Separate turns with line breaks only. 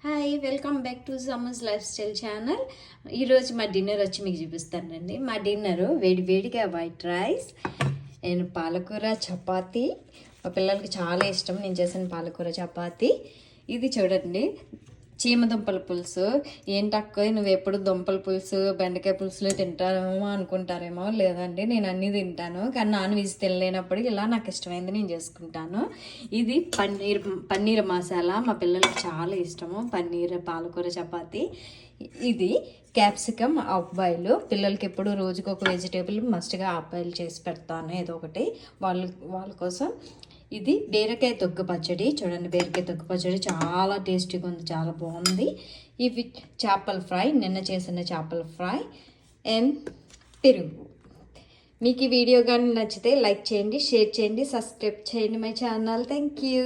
Hi welcome back to summers life style channel. ఈరోజు మా dinner వచ్చి మీకు చూపిస్తానండి. మా డిన్నరు వేడిగా వైట్ రైస్ అండ్ పాలకూర చపాతీ. మా పిల్లలకి చాలా ఇష్టం నేను చేసిన పాలకూర చపాతీ. ఇది చూడండి చీమ దుంపల పులుసు. ఏంటక్క నువ్వు ఎప్పుడు దుంపల పులుసు బెండకాయ పులుసులు తింటారేమో అనుకుంటారేమో. లేదండి, నేను అన్నీ తింటాను, కానీ నాన్ వెజ్ తినలేనప్పుడు ఇలా నాకు ఇష్టమైంది నేను చేసుకుంటాను. ఇది పన్నీర్ మసాలా, మా పిల్లలకి చాలా ఇష్టము. పన్నీర్ పాలకూర చపాతీ. ఇది క్యాప్సికమ్ హాఫ్ బాయిల్. పిల్లలకి ఎప్పుడు రోజుకి ఒక వెజిటేబుల్ మస్ట్గా హాఫ్ బాయిల్ చేసి పెడతాను ఏదో ఒకటి వాళ్ళ కోసం. ఇది బీరకాయ తొక్కు పచ్చడి. చూడండి, బీరకాయ తొక్కు పచ్చడి చాలా టేస్టీగా ఉంది, చాలా బాగుంది. ఇవి చేపల ఫ్రై, నిన్న చేసిన చేపల ఫ్రై అండ్ పెరుగు. మీకు ఈ వీడియో కానీ నచ్చితే లైక్ చేయండి, షేర్ చేయండి, సబ్స్క్రైబ్ చేయండి మై ఛానల్. Thank you.